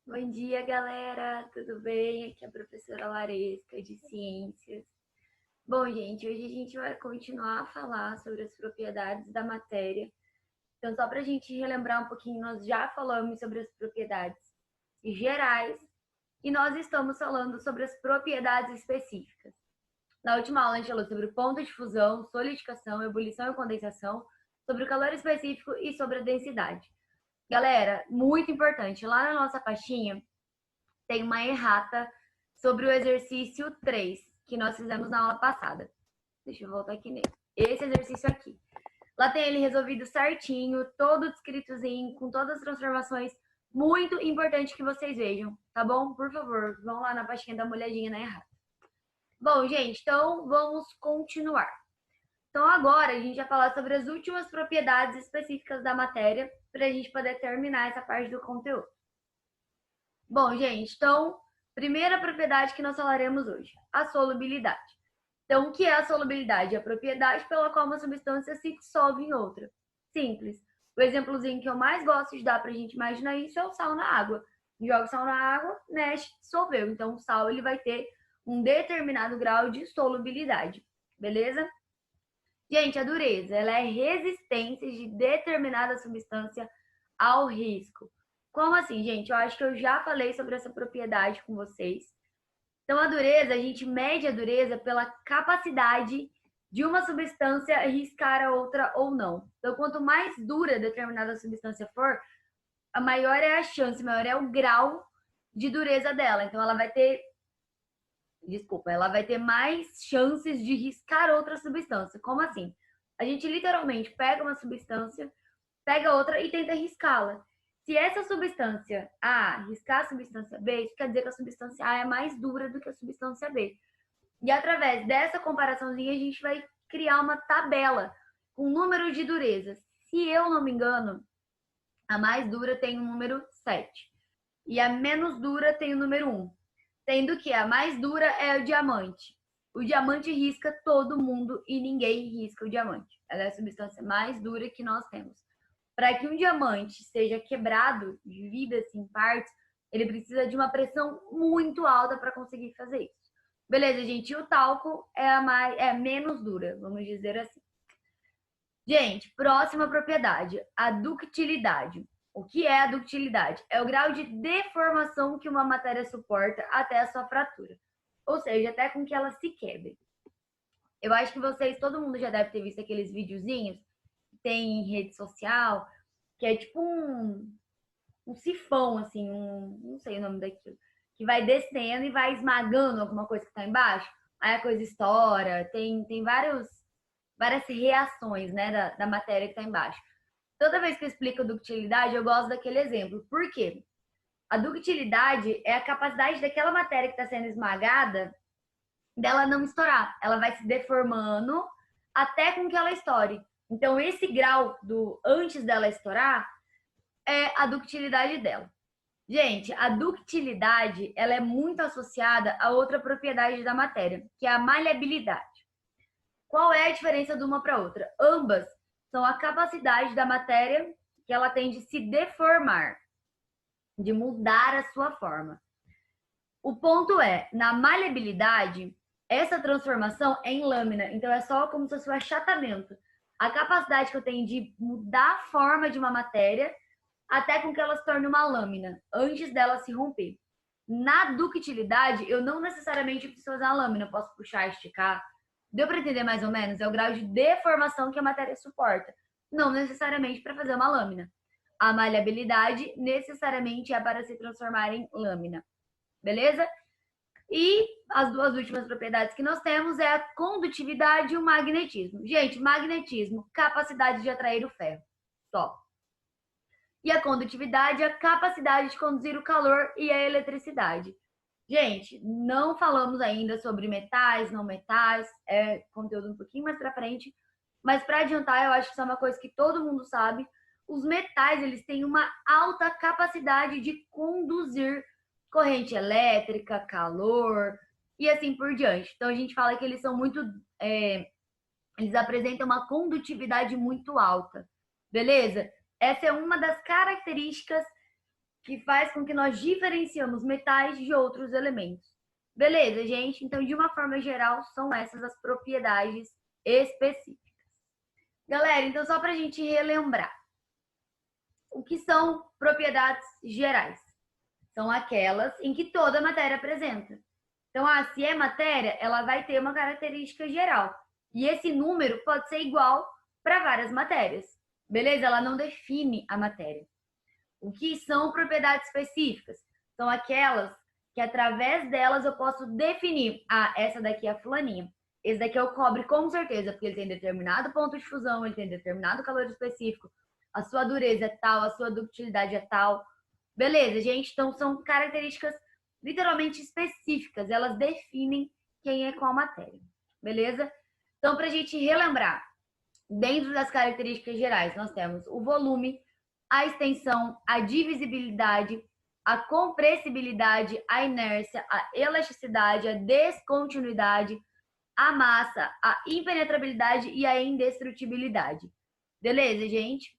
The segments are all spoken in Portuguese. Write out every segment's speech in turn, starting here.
Bom dia, galera! Tudo bem? Aqui é a professora Laresca, de Ciências. Bom, gente, hoje a gente vai continuar a falar sobre as propriedades da matéria. Então, só para a gente relembrar um pouquinho, nós já falamos sobre as propriedades gerais e nós estamos falando sobre as propriedades específicas. Na última aula, a gente falou sobre o ponto de fusão, solidificação, ebulição e condensação, sobre o calor específico e sobre a densidade. Galera, muito importante, lá na nossa pastinha tem uma errata sobre o exercício 3, que nós fizemos na aula passada. Deixa eu voltar aqui nele. Esse exercício aqui. Lá tem ele resolvido certinho, todo descritozinho, com todas as transformações. Muito importante que vocês vejam, tá bom? Por favor, vão lá na pastinha dar uma olhadinha na errata. Bom, gente, então vamos continuar. Então agora a gente vai falar sobre as últimas propriedades específicas da matéria para a gente poder terminar essa parte do conteúdo. Bom, gente, então, primeira propriedade que nós falaremos hoje, a solubilidade. Então, o que é a solubilidade? É a propriedade pela qual uma substância se dissolve em outra. Simples. O exemplozinho que eu mais gosto de dar para a gente imaginar isso é o sal na água. Joga sal na água, mexe, dissolveu. Então, o sal ele vai ter um determinado grau de solubilidade. Beleza? Gente, a dureza, ela é resistência de determinada substância ao risco. Como assim, gente? Eu acho que eu já falei sobre essa propriedade com vocês. Então, a dureza, a gente mede a dureza pela capacidade de uma substância riscar a outra ou não. Então, quanto mais dura determinada substância for, a maior é a chance, maior é o grau de dureza dela. Então, ela vai ter mais chances de riscar outra substância. Como assim? A gente literalmente pega uma substância, pega outra e tenta riscá-la. Se essa substância A riscar a substância B, isso quer dizer que a substância A é mais dura do que a substância B. E através dessa comparaçãozinha, a gente vai criar uma tabela com número de durezas. Se eu não me engano, a mais dura tem o número 7 e a menos dura tem o número 1. Sendo que a mais dura é o diamante. O diamante risca todo mundo e ninguém risca o diamante. Ela é a substância mais dura que nós temos. Para que um diamante seja quebrado, divida-se em partes, ele precisa de uma pressão muito alta para conseguir fazer isso. Beleza, gente? E o talco é a menos dura, vamos dizer assim. Gente, próxima propriedade, a ductilidade. O que é a ductilidade? É o grau de deformação que uma matéria suporta até a sua fratura. Ou seja, até com que ela se quebre. Eu acho que todo mundo já deve ter visto aqueles videozinhos que tem em rede social, que é tipo um sifão, assim, não sei o nome daquilo, que vai descendo e vai esmagando alguma coisa que está embaixo. Aí a coisa estoura, tem várias reações, né, da matéria que está embaixo. Toda vez que eu explico ductilidade, eu gosto daquele exemplo. Por quê? A ductilidade é a capacidade daquela matéria que está sendo esmagada dela não estourar. Ela vai se deformando até com que ela estoure. Então, esse grau do antes dela estourar é a ductilidade dela. Gente, a ductilidade ela é muito associada a outra propriedade da matéria, que é a maleabilidade. Qual é a diferença de uma para outra? Ambas são a capacidade da matéria que ela tem de se deformar, de mudar a sua forma. O ponto é, na maleabilidade, essa transformação é em lâmina, então é só como se fosse um achatamento. A capacidade que eu tenho de mudar a forma de uma matéria até com que ela se torne uma lâmina, antes dela se romper. Na ductilidade, eu não necessariamente preciso usar a lâmina, eu posso puxar, esticar. Deu para entender mais ou menos? É o grau de deformação que a matéria suporta. Não necessariamente para fazer uma lâmina. A maleabilidade necessariamente é para se transformar em lâmina. Beleza? E as duas últimas propriedades que nós temos é a condutividade e o magnetismo. Gente, magnetismo, capacidade de atrair o ferro. Só. E a condutividade, a capacidade de conduzir o calor e a eletricidade. Gente, não falamos ainda sobre metais, não metais, é conteúdo um pouquinho mais para frente, mas para adiantar, eu acho que isso é uma coisa que todo mundo sabe. Os metais, eles têm uma alta capacidade de conduzir corrente elétrica, calor e assim por diante. Então a gente fala que eles são eles apresentam uma condutividade muito alta, beleza? Essa é uma das características que faz com que nós diferenciamos metais de outros elementos. Beleza, gente? Então, de uma forma geral, são essas as propriedades específicas. Galera, então só para a gente relembrar. O que são propriedades gerais? São aquelas em que toda matéria apresenta. Então, se é matéria, ela vai ter uma característica geral. E esse número pode ser igual para várias matérias. Beleza? Ela não define a matéria. O que são propriedades específicas? São aquelas que através delas eu posso definir. Essa daqui é a fulaninha. Esse daqui é o cobre com certeza, porque ele tem determinado ponto de fusão, ele tem determinado calor específico, a sua dureza é tal, a sua ductilidade é tal. Beleza, gente? Então são características literalmente específicas, elas definem quem é qual matéria. Beleza? Então, para a gente relembrar, dentro das características gerais, nós temos o volume, a extensão, a divisibilidade, a compressibilidade, a inércia, a elasticidade, a descontinuidade, a massa, a impenetrabilidade e a indestrutibilidade. Beleza, gente?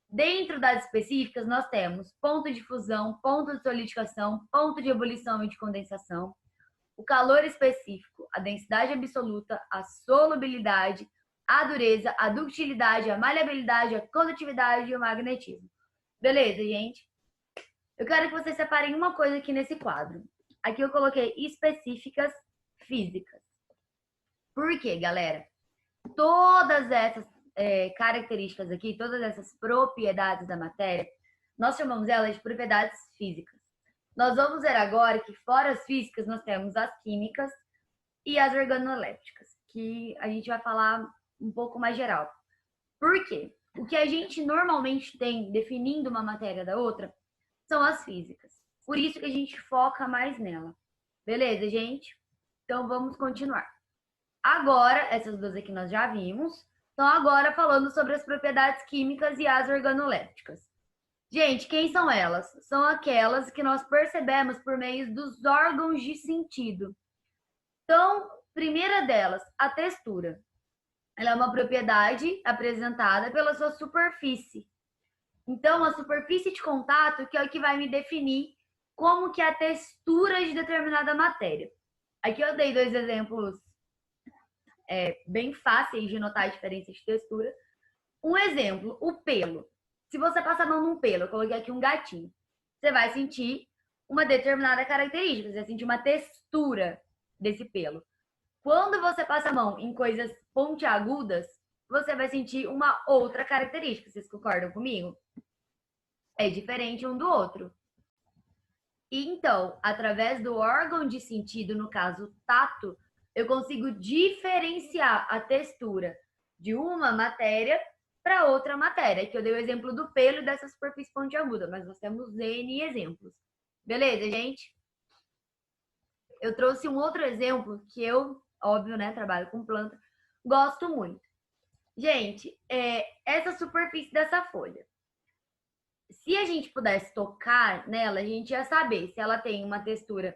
Dentro das específicas, nós temos ponto de fusão, ponto de solidificação, ponto de ebulição e de condensação, o calor específico, a densidade absoluta, a solubilidade, a dureza, a ductilidade, a maleabilidade, a condutividade e o magnetismo. Beleza, gente? Eu quero que vocês separem uma coisa aqui nesse quadro. Aqui eu coloquei específicas físicas. Por quê, galera? Todas essas características aqui, todas essas propriedades da matéria, nós chamamos elas de propriedades físicas. Nós vamos ver agora que fora as físicas, nós temos as químicas e as organolépticas, que a gente vai falar um pouco mais geral. Por quê? O que a gente normalmente tem definindo uma matéria da outra são as físicas. Por isso que a gente foca mais nela. Beleza, gente? Então vamos continuar. Agora, essas duas aqui nós já vimos. Então agora falando sobre as propriedades químicas e as organolépticas. Gente, quem são elas? São aquelas que nós percebemos por meio dos órgãos de sentido. Então, primeira delas, a textura. Ela é uma propriedade apresentada pela sua superfície. Então, a superfície de contato que é o que vai me definir como que é a textura de determinada matéria. Aqui eu dei dois exemplos bem fáceis de notar a diferença de textura. Um exemplo, o pelo. Se você passar a mão num pelo, eu coloquei aqui um gatinho, você vai sentir uma determinada característica, você vai sentir uma textura desse pelo. Quando você passa a mão em coisas pontiagudas, você vai sentir uma outra característica. Vocês concordam comigo? É diferente um do outro. E então, através do órgão de sentido, no caso tato, eu consigo diferenciar a textura de uma matéria para outra matéria. Aqui eu dei o exemplo do pelo e dessa superfície pontiaguda, mas nós temos N exemplos. Beleza, gente? Eu trouxe um outro exemplo que eu, óbvio, né, trabalho com planta, gosto muito. Gente, essa superfície dessa folha. Se a gente pudesse tocar nela, a gente ia saber se ela tem uma textura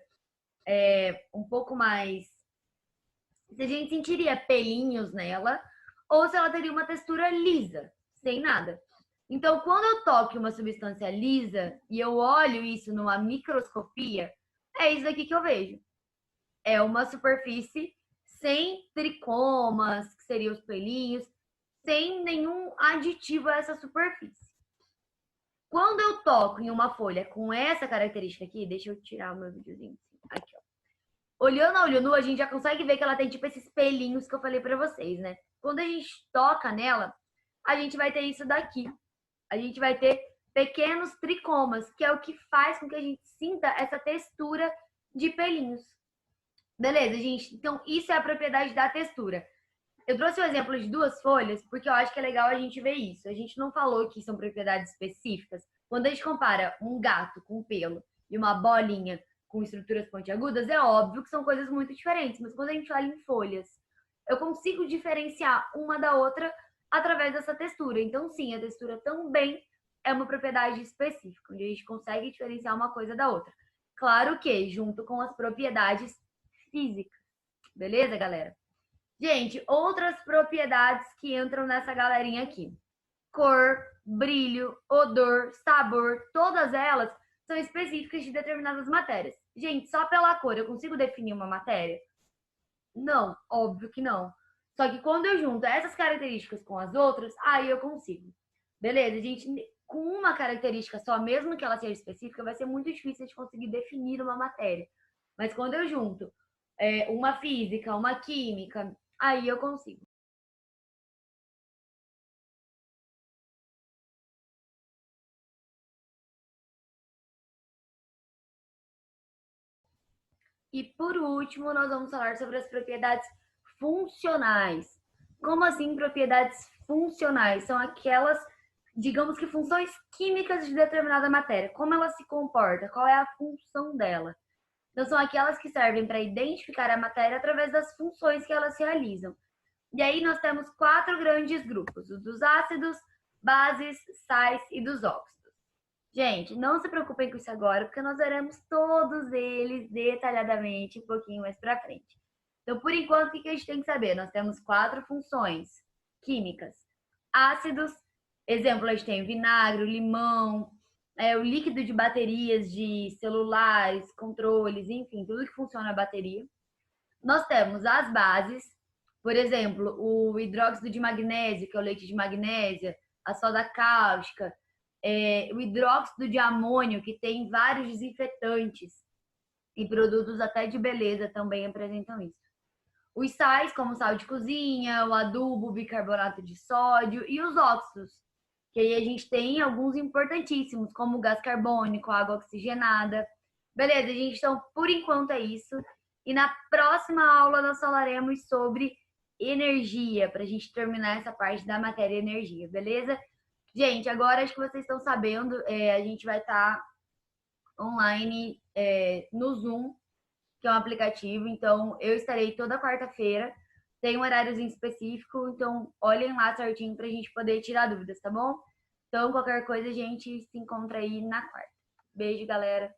um pouco mais... Se a gente sentiria pelinhos nela, ou se ela teria uma textura lisa, sem nada. Então, quando eu toco uma substância lisa e eu olho isso numa microscopia, é isso aqui que eu vejo. É uma superfície sem tricomas, que seriam os pelinhos, sem nenhum aditivo a essa superfície. Quando eu toco em uma folha com essa característica aqui, deixa eu tirar o meu videozinho. Aqui, ó. Olhando a olho nu, a gente já consegue ver que ela tem tipo esses pelinhos que eu falei pra vocês, né? Quando a gente toca nela, a gente vai ter isso daqui. A gente vai ter pequenos tricomas, que é o que faz com que a gente sinta essa textura de pelinhos. Beleza, gente? Então, isso é a propriedade da textura. Eu trouxe o exemplo de duas folhas, porque eu acho que é legal a gente ver isso. A gente não falou que são propriedades específicas. Quando a gente compara um gato com pelo e uma bolinha com estruturas pontiagudas, é óbvio que são coisas muito diferentes. Mas quando a gente olha em folhas, eu consigo diferenciar uma da outra através dessa textura. Então, sim, a textura também é uma propriedade específica, onde a gente consegue diferenciar uma coisa da outra. Claro que junto com as propriedades físicas. Beleza, galera? Gente, outras propriedades que entram nessa galerinha aqui. Cor, brilho, odor, sabor, todas elas são específicas de determinadas matérias. Gente, só pela cor eu consigo definir uma matéria? Não, óbvio que não. Só que quando eu junto essas características com as outras, aí eu consigo. Beleza, gente, com uma característica só, mesmo que ela seja específica, vai ser muito difícil de conseguir definir uma matéria. Mas quando eu junto uma física, uma química, aí eu consigo. E por último, nós vamos falar sobre as propriedades funcionais. Como assim propriedades funcionais? São aquelas, digamos que funções químicas de determinada matéria. Como ela se comporta? Qual é a função dela? Então, são aquelas que servem para identificar a matéria através das funções que elas realizam. E aí nós temos 4 grandes grupos: os dos ácidos, bases, sais e dos óxidos. Gente, não se preocupem com isso agora, porque nós veremos todos eles detalhadamente um pouquinho mais para frente. Então, por enquanto, o que a gente tem que saber? Nós temos 4 funções químicas. Ácidos, exemplo, a gente tem o vinagre, o limão, o líquido de baterias de celulares, controles, enfim, tudo que funciona a bateria. Nós temos as bases, por exemplo, o hidróxido de magnésio, que é o leite de magnésia, a soda cáustica, o hidróxido de amônio, que tem vários desinfetantes e produtos até de beleza também apresentam isso. Os sais, como sal de cozinha, o adubo, o bicarbonato de sódio e os óxidos, que aí a gente tem alguns importantíssimos, como o gás carbônico, a água oxigenada. Beleza, gente? Então, por enquanto é isso. E na próxima aula nós falaremos sobre energia, para a gente terminar essa parte da matéria energia, beleza? Gente, agora acho que vocês estão sabendo, a gente vai estar online no Zoom, que é um aplicativo, então eu estarei toda quarta-feira, tem um horáriozinho específico, então olhem lá certinho para a gente poder tirar dúvidas, tá bom? Então, qualquer coisa a gente se encontra aí na quarta. Beijo, galera!